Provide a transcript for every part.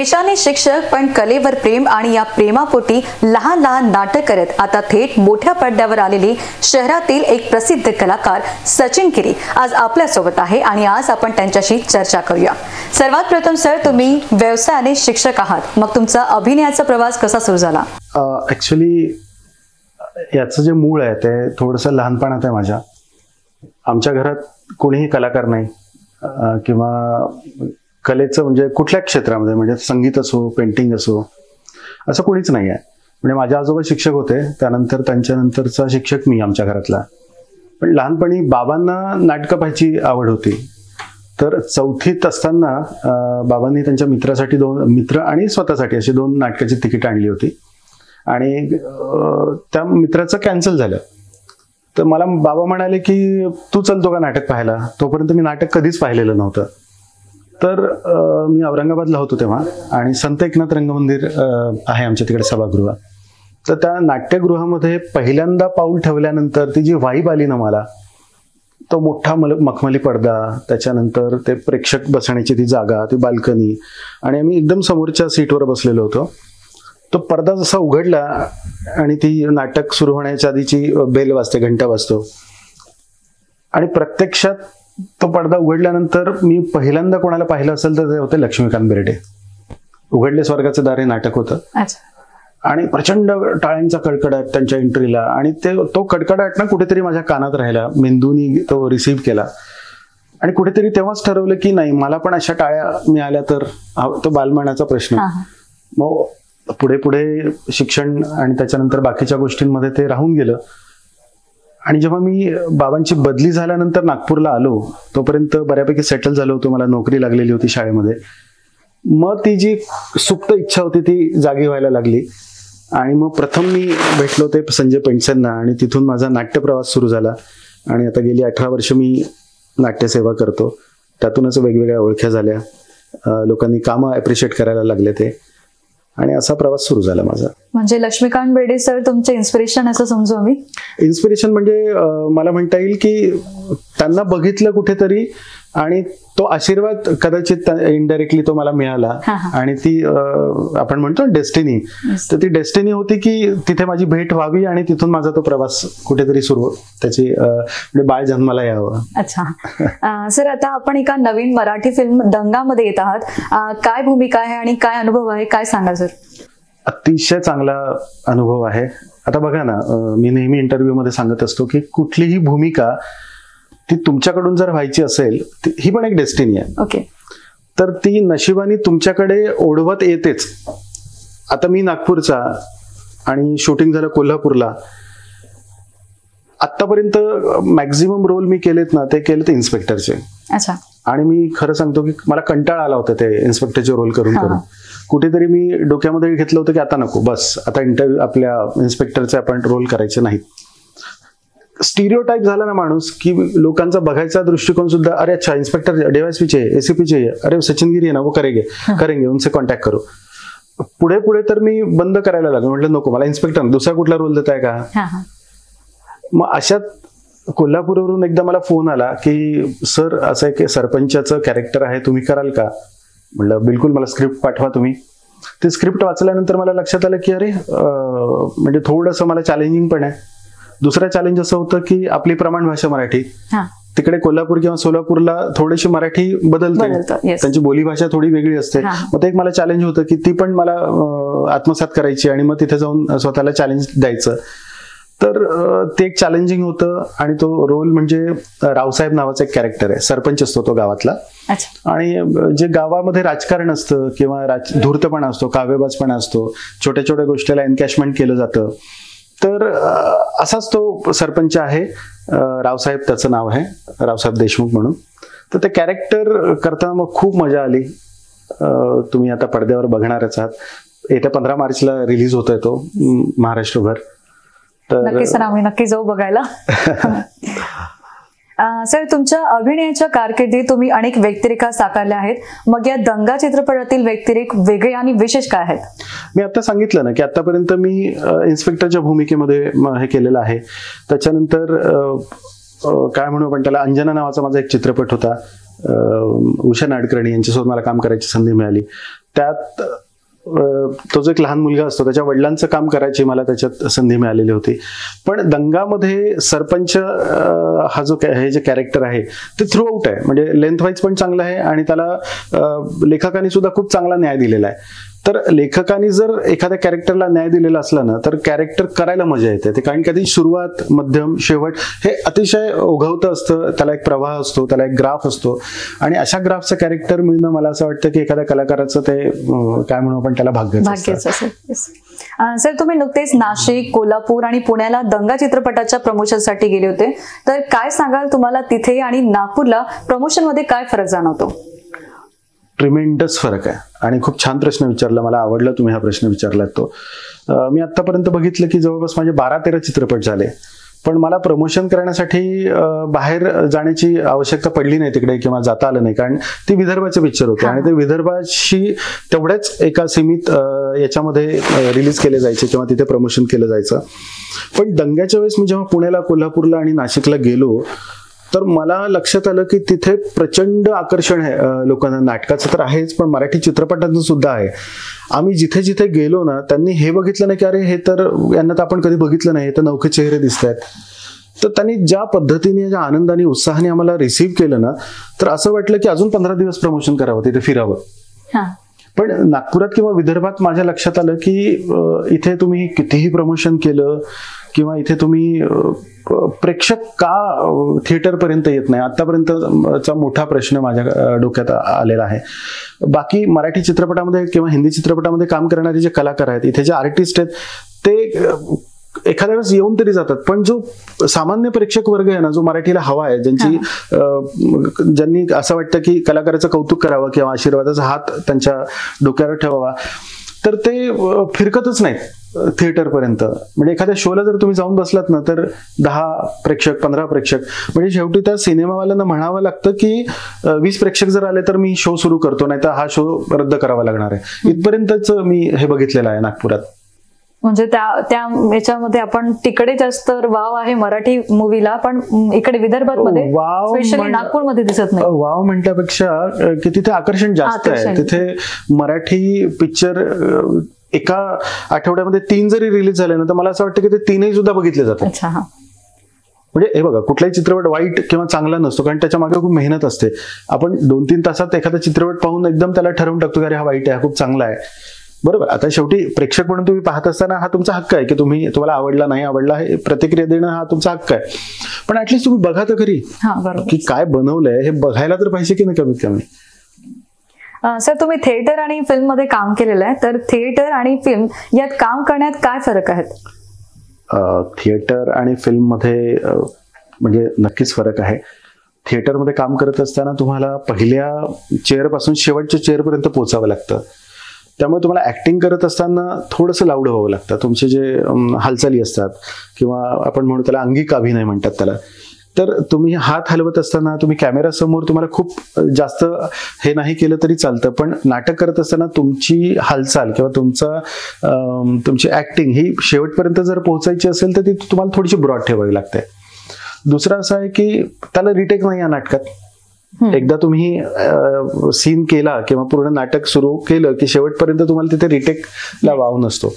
पेशाने शिक्षक पण कलेवर प्रेम आणि या प्रेमापोटी लहान लहान नाटक करत आता थेट मोठ्या पडद्यावर आलेले शहरातील एक प्रसिद्ध कलाकार सचिन गिरी आज आपल्या सोबत आहे आणि आज आपण त्यांच्याशी चर्चा करूया। सर्वात प्रथम सर, तुम्ही व्यवसायाने शिक्षक आहात, मग तुमचा अभिनयाचा प्रवास कसा सुरू झाला? ऍक्च्युली याचं जे मूळ आहे ते थोडंसं लहानपणात आहे माझ्या। आमच्या घरात कोणीही कलाकार नाही किंवा कलेचं म्हणजे कुठल्या क्षेत्रामध्ये म्हणजे संगीत असो पेंटिंग असो असं कोणीच नाही आहे। म्हणजे माझे आजोबा शिक्षक होते, त्यानंतर त्यांच्यानंतरचा शिक्षक मी आमच्या घरातला। पण लहानपणी बाबांना नाटकं पाहायची आवड होती, तर चौथीत असताना बाबांनी त्यांच्या मित्रासाठी मित्र आणि स्वतःसाठी अशी 2 नाटकाची तिकीट आणली होती आणि त्या मित्राचं कॅन्सल झालं। तर मला बाबा म्हणाले की तू चलतो का नाटक पाहायला? तोपर्यंत मी नाटक कधीच पाहिलेलं नव्हतं। तर मी औरंगाबादला होतो तेव्हा आणि संत एकनाथ रंगमंदिर आहे आमच्या तिकडे सभागृह। तर त्या नाट्यगृहामध्ये पहिल्यांदा पाऊल ठेवल्यानंतर ती जी वाईब आली ना मला, तो मोठा मखमली पडदा, त्याच्यानंतर ते प्रेक्षक बसण्याची ती जागा, ती बाल्कनी आणि आम्ही एकदम समोरच्या सीटवर बसलेलो होतो। तो पडदा जसा उघडला आणि ती नाटक सुरू होण्याच्या आधीची बेल वाजते, घंटा वाजतो आणि प्रत्यक्षात तो पडदा उघडल्यानंतर मी पहिल्यांदा कोणाला पाहिलं असेल तर ते होते लक्ष्मीकांत बेर्डे। उघडले स्वर्गाचे दार हे नाटक होतं आणि प्रचंड टाळ्यांचा कडकडाट त्यांच्या एंट्रीला आणि तो कडकडाट ना कुठेतरी माझ्या कानात राहिला, मेंदूनी तो रिसीव्ह केला आणि कुठेतरी तेव्हाच ठरवलं की नाही, मला पण अशा टाळ्या मिळाल्या तर। तो बालमनाचा प्रश्न। मग पुढे पुढे शिक्षण आणि त्याच्यानंतर बाकीच्या गोष्टींमध्ये ते राहून गेलं आणि जेव्हा मी बाबांची बदली झाल्यानंतर नागपूरला आलो तोपर्यंत बऱ्यापैकी सेटल झालो होतो, मला नोकरी लागलेली होती शाळेमध्ये। मग ती जी सुप्त इच्छा होती ती जागी व्हायला लागली आणि मग प्रथम मी भेटलो ते संजय पेंडसेंना आणि तिथून माझा नाट्यप्रवास सुरू झाला आणि आता गेली 18 वर्ष मी नाट्यसेवा करतो। त्यातूनच वेगवेगळ्या ओळख्या झाल्या, लोकांनी कामं ॲप्रिशिएट करायला लागले ते आणि असा प्रवास सुरू झाला माझा। म्हणजे लक्ष्मीकांत बेर्डे सर तुमचे इन्स्पिरेशन असं समजू आम्ही? इन्स्पिरेशन म्हणजे मला म्हणता येईल की त्यांना बघितलं कुठेतरी आणि तो आशीर्वाद कदाचित इनडायरेक्टली तो मला मिळाला आणि ती आपण म्हणतो डेस्टिनी, तर ती डेस्टिनी होती की तिथे माझी भेट व्हावी आणि तिथून माझा तो प्रवास कुठेतरी सुरू त्याची म्हणजे बाळ जन्माला यावं। अच्छा सर, आता आपण एका नवीन मराठी फिल्म दंगामध्ये येत आहात, काय भूमिका आहे आणि काय अनुभव आहे, काय सांगा सर? अतिशय चांगला अनुभव आहे। आता बघा ना, मी नेहमी इंटरव्ह्यू मध्ये सांगत असतो की कुठलीही भूमिका ती तुमच्याकडून जर व्हायची असेल ही पण एक डेस्टिनी आहे। ओके, तर ती नशिबाने तुमच्याकडे ओढवत येतेच। आता मी नागपूरचा आणि शूटिंग झालं कोल्हापूरला, आतापर्यंत मॅक्झिमम रोल मी केलेत ना ते केलेत इन्स्पेक्टरचे। अच्छा, आणि मी खरं सांगतो की मला कंटाळा आला होता ते इन्स्पेक्टरचे रोल करून करून। कुठेतरी मी डोक्यामध्ये घेतलं होतं की आता नको, बस आता आपल्या इन्स्पेक्टरचे आपण रोल करायचे नाहीत। स्टिरियोटाइप झाला ना माणूस की लोकांचा बघायचा दृष्टिकोन सुद्धा, अरे अच्छा इंस्पेक्टर डीवायएसपी चाहिए, एसीपी चाहिए, अरे सचिन गिरी है ना वो करेंगे उनसे कॉन्टॅक्ट करो। पुढे पुढे तर मी बंद करायला लागलो, म्हटलं नको, मला इन्स्पेक्टर दुसरा कुठला रोल देताय का? मग अशात कोल्हापूरवरून एकदा मला फोन आला की सर असं एक सरपंचाचं कॅरेक्टर आहे, तुम्ही कराल का? म्हटलं बिलकुल, मला स्क्रिप्ट पाठवा तुम्ही। ते स्क्रिप्ट वाचल्यानंतर मला लक्षात आलं की अरे म्हणजे थोडंसं मला चॅलेंजिंग पण आहे। दुसरं चॅलेंज असं होतं की आपली प्रमाण भाषा मराठी, तिकडे कोल्हापूर किंवा सोलापूरला थोडीशी मराठी बदलते, त्यांची बोलीभाषा थोडी वेगळी असते। मग ते एक मला चॅलेंज होतं की ती पण मला आत्मसात करायची आणि मग तिथे जाऊन स्वतःला चॅलेंज द्यायचं। तर ते एक चॅलेंजिंग होतं आणि तो रोल म्हणजे रावसाहेब नावाचा एक कॅरेक्टर आहे, सरपंच असतो तो गावातला आणि जे गावामध्ये राजकारण असतं किंवा धूर्तपणा असतो, काव्यबाजपणा असतो, छोट्या छोट्या गोष्टीला एनकॅशमेंट केलं जातं। तर असाच तो सरपंच आहे, रावसाहेब त्याचं नाव आहे, रावसाहेब देशमुख म्हणून। तर ते कॅरेक्टर करताना मग खूप मजा आली। तुम्ही आता पडद्यावर बघणारच आहात, येत्या 15 मार्चला रिलीज होतोय तो महाराष्ट्रभर। नक्की सर, आम्ही नक्की जाऊ बघायला। सर, तुमच्या अभिनयाच्या कारकिर्दीत तुम्ही अनेक व्यक्तिरेखा साकारल्या आहेत, मग या दंगा चित्रपटातील व्यक्तिरेख वेगळे आणि विशेष काय आहेत? मी आता सांगितलं ना की आतापर्यंत मी इन्स्पेक्टरच्या भूमिकेमध्ये हे केलेलं आहे। त्याच्यानंतर काय म्हणू आपण त्याला, अंजना नावाचा माझा एक चित्रपट होता, उषा नाडकर्णी यांच्यासोबत मला काम करायची संधी मिळाली। त्यात तो जो एक लहान मुलगा असतो त्याच्या वडिलांचं काम करायची मला त्याच्यात संधी मिळालेली होती. पण दंगामध्ये सरपंच हा जो हे जे कॅरेक्टर आहे ते थ्रू आउट आहे, म्हणजे लेंथ वाईज पण चांगलं आहे आणि त्याला लेखकांनी सुद्धा खूप चांगला न्याय दिलेला आहे. तर लेखकांनी जर एखाद्या कॅरेक्टरला न्याय दिलेला असला ना तर कॅरेक्टर करायला मजा येते. ते कारण कधी सुरुवात मध्यम शेवट हे अतिशय ओघवतं असतं, त्याला एक प्रवाह असतो, त्याला एक ग्राफ असतो आणि अशा ग्राफचं कॅरेक्टर मिळणं मला असं वाटतं की एखाद्या कलाकाराचं ते काय म्हणू आपण त्याला भाग्याचं असेल. सर, तुम्ही नुकतेच नाशिक, कोल्हापूर आणि पुण्याला दंगा चित्रपटाच्या प्रमोशनसाठी गेले होते, तर काय सांगाल तुम्हाला तिथे आणि नागपूरला प्रमोशन मध्ये काय फरक जाणवतो? ट्रिमेंडस फरक आहे आणि खूप छान प्रश्न विचारला, मला आवडला तुम्ही हा प्रश्न विचारलात तो. मी आतापर्यंत बघितलं की जवळपास माझे 12-13 चित्रपट झाले, पण मला प्रमोशन करण्यासाठी बाहेर जाण्याची आवश्यकता पडली नाही तिकडे किंवा जाता आलं नाही, कारण ती विदर्भाचे पिक्चर होते आणि ते विदर्भाशी तेवढ्याच एका सीमित याच्यामध्ये रिलीज केले जायचे किंवा तिथे प्रमोशन केलं जायचं. पण दंग्याच्या वेळेस मी जेव्हा पुण्याला, कोल्हापूरला आणि नाशिकला गेलो तर मला लक्षात आलं की तिथे प्रचंड आकर्षण आहे लोकांना. नाटकाचं तर आहेच पण मराठी चित्रपटांचं सुद्धा आहे. आम्ही जिथे जिथे गेलो ना त्यांनी हे बघितलं नाही की अरे हे तर यांना तर आपण कधी बघितलं नाही, हे तर नवखे चेहरे दिसत आहेत. तर त्यांनी ज्या पद्धतीने, ज्या आनंदाने, उत्साहाने आम्हाला रिसीव्ह केलं ना, तर असं वाटलं की अजून 15 दिवस प्रमोशन करावं, तिथे फिरावं. पण नागपुरात किंवा विदर्भात माझ्या लक्षात आलं की इथे तुम्ही कितीही प्रमोशन केलं किंवा इथे तुम्ही प्रेक्षक का थिएटर पर्यंत येत नाही, आतापर्यंतचा मोठा प्रश्न माझ्या डोक्यात आलेला आहे. बाकी मराठी चित्रपटामध्ये किंवा हिंदी चित्रपटामध्ये काम करणारे जे कलाकार आहेत, इथे जे आर्टिस्ट आहेत, ते एखाद्या वेळेस येऊन तरी जातात, पण जो सामान्य प्रेक्षक वर्ग आहे ना, जो मराठीला हवा आहे, ज्यांनी असं वाटतं की कलाकाराचं कौतुक करावं किंवा आशीर्वादाचा हात त्यांच्या डोक्यावर ठेवावा, तर ते फिरकतच नाहीत थिएटर पर्यंत. म्हणजे एखाद्या शोला जर तुम्ही जाऊन बसलात ना तर 10 प्रेक्षक, 15 प्रेक्षक, म्हणजे शेवटी त्या सिनेमावाल्यांना म्हणावं लागतं की 20 प्रेक्षक जर आले तर मी शो सुरू करतो, नाही तर हा शो रद्द करावा लागणार आहे. इथपर्यंतच मी हे बघितलेलं आहे नागपुरात. म्हणजे त्या याच्यामध्ये आपण तिकडे जास्त वाव आहे मराठी मूवीला, पण इकडे विदर्भात मध्ये, स्पेशली नागपूरमध्ये दिसत नाही. वाव म्हटल्यापेक्षा की तिथे आकर्षण जास्त आहे. तिथे मराठी पिक्चर एका आठवड्यामध्ये 3 जरी रिलीज झाले ना तर मला असं वाटतं की ते 3ही सुद्धा बघितले जातात. म्हणजे हे बघा, कुठलाही चित्रपट वाईट किंवा चांगला नसतो, कारण त्याच्या मागे खूप मेहनत असते. आपण 2-3 तासात एखादा चित्रपट पाहून एकदम त्याला ठरवून टाकतो की अरे हा वाईट आहे, हा खूप चांगला आहे. बरोबर. आता शेवटी प्रेक्षक म्हणून तुम्ही पाहत असताना हा तुमचा हक्क आहे की तुम्हाला आवडला नाही आवडला हे प्रतिक्रिया देणं हा तुमचा हक्क आहे. पण ऍटलीस्ट तुम्ही बघा तर खरी की काय बनवलंय, हे बघायला तर पाहिजे की नाही कमीत कमी. सर, तुम्ही थिएटर आणि फिल्म मध्ये काम केलेलं आहे, तर थिएटर आणि फिल्म यात काम करण्यात काय फरक आहेत? थिएटर आणि फिल्म मध्ये म्हणजे नक्कीच फरक आहे. थिएटरमध्ये काम करत असताना तुम्हाला पहिल्या चेअरपासून शेवटच्या चेअरपर्यंत पोहोचावं लागतं. त्यामुळे तुम्हाला ऍक्टिंग करत असताना थोडंसं लावडं व्हावं लागतं. तुमचे जे हालचाली असतात किंवा आपण म्हणू त्याला अंगिक अभिनय म्हणतात त्याला, तर तुम्ही हात हलवत असताना तुम्ही कॅमेरासमोर तुम्हाला खूप जास्त हे नाही केलं तरी चालतं, पण नाटक करत असताना तुमची हालचाल किंवा तुमची ऍक्टिंग ही शेवटपर्यंत जर पोहोचायची असेल तर ती तुम्हाला थोडीशी ब्रॉड ठेवावी लागते. दुसरं असं आहे की त्याला रिटेक नाही या नाटकात. एकदा तुम्ही सीन केला किंवा पूर्ण नाटक सुरू केलं की शेवटपर्यंत तुम्हाला तिथे रिटेकला वाव नसतो.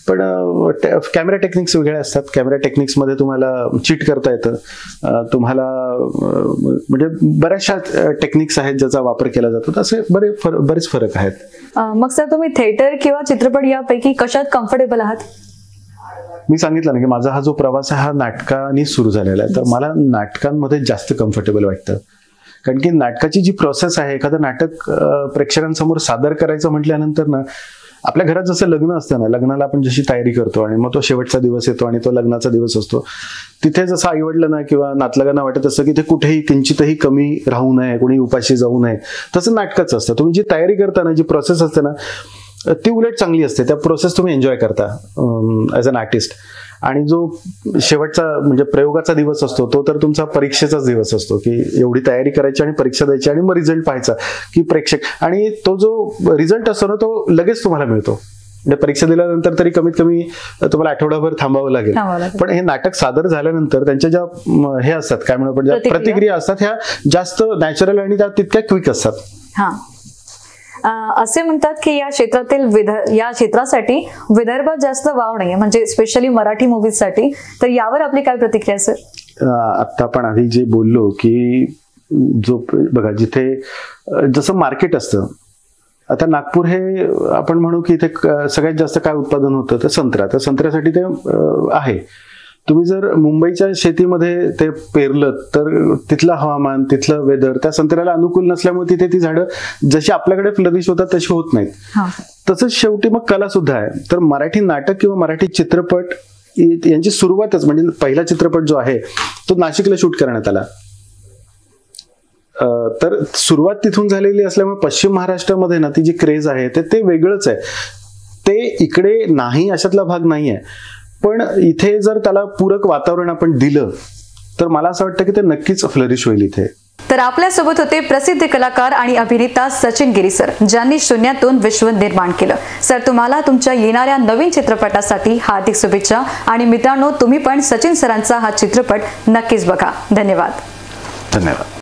पण कॅमेरा टेक्निक्स वेगळ्या असतात. कॅमेरा टेक्निक्समध्ये तुम्हाला चीट करता येतं. तुम्हाला म्हणजे बऱ्याचशा टेक्निक्स आहेत ज्याचा वापर केला जातो. असे बरेच फरक आहेत. मग सर, तुम्ही थिएटर किंवा चित्रपट यापैकी कशात कम्फर्टेबल आहात? मी सांगितलं ना की माझा हा जो प्रवास आहे हा नाटकाने सुरू झालेला आहे, तर मला नाटकांमध्ये जास्त कम्फर्टेबल वाटतं. कारण की नाटकाची जी प्रोसेस आहे, एखादं नाटक प्रेक्षकांसमोर सादर करायचं म्हटल्यानंतर ना, आपल्या घरात जसं लग्न असतं ना, लग्नाला आपण जशी तयारी करतो आणि मग तो शेवटचा दिवस येतो आणि तो लग्नाचा दिवस असतो, तिथे जसं आईवडलं ना किंवा नातलगांना वाटत असतं की ते कुठेही किंचितही कमी राहू नये, कोणी उपाशी जाऊ नये, तसं नाटकाचं असतं. तुम्ही जी तयारी करता ना, जी प्रोसेस असते ना, ती उलट चांगली असते. त्या प्रोसेस तुम्ही एन्जॉय करता ॲज अन आर्टिस्ट. आणि जो शेवटचा म्हणजे प्रयोगाचा दिवस असतो तो तर तुमचा परीक्षेचाच दिवस असतो की एवढी तयारी करायची आणि परीक्षा द्यायची आणि मग रिझल्ट पाहायचा की प्रेक्षक, आणि तो जो रिझल्ट असतो ना तो लगेच तुम्हाला मिळतो. म्हणजे परीक्षा दिल्यानंतर तरी कमीत कमी तुम्हाला आठवडाभर थांबावं लागेल. पण हे नाटक सादर झाल्यानंतर त्यांच्या ज्या हे असतात, काय म्हणून प्रतिक्रिया असतात, ह्या जास्त नॅचरल आणि त्या तितक्या क्विक असतात. असे म्हणतात की या क्षेत्रातील या क्षेत्रासाठी विदर्भात जास्त वाव नाहीये, म्हणजे स्पेशली मराठी मूवीजसाठी. तर यावर आपली काय प्रतिक्रिया सर? आता आपण आधी जे बोललो की जो बघा जिथे जसं मार्केट असतं, आता नागपूर हे आपण म्हणू की इथे सगळ्यात जास्त काय उत्पादन होतं तर संत्रा. तर संत्र्यासाठी ते आहे. तुम्ही जर मुंबईच्या शेतीमध्ये ते पेरलं तर तिथलं हवामान, तिथलं वेदर त्या संत्र्याला अनुकूल नसल्यामुळे तिथे ती झाडं जशी आपल्याकडे फ्लरिश होतात तशी होत नाहीत. तसंच शेवटी मग कला सुद्धा आहे. तर मराठी नाटक किंवा मराठी चित्रपट यांची सुरुवातच म्हणजे पहिला चित्रपट जो आहे तो नाशिकला शूट करण्यात आला. तर सुरुवात तिथून झालेली असल्यामुळे पश्चिम महाराष्ट्रामध्ये ना ती जी क्रेज आहे ते वेगळंच आहे. ते इकडे नाही अशातला भाग नाहीये. पण इथे जर त्याला पूरक वातावरण आपण दिलं तर मला असं वाटतं की ते नक्कीच फ्लरिश होईल इथे. तर आपल्यासोबत होते प्रसिद्ध कलाकार आणि अभिनेता सचिन गिरी सर, ज्यांनी शून्यातून विश्व निर्माण केलं. सर, तुम्हाला तुमच्या येणाऱ्या नवीन चित्रपटासाठी हार्दिक शुभेच्छा. आणि मित्रांनो, तुम्ही पण सचिन सरांचा हा चित्रपट नक्कीच बघा. धन्यवाद. धन्यवाद.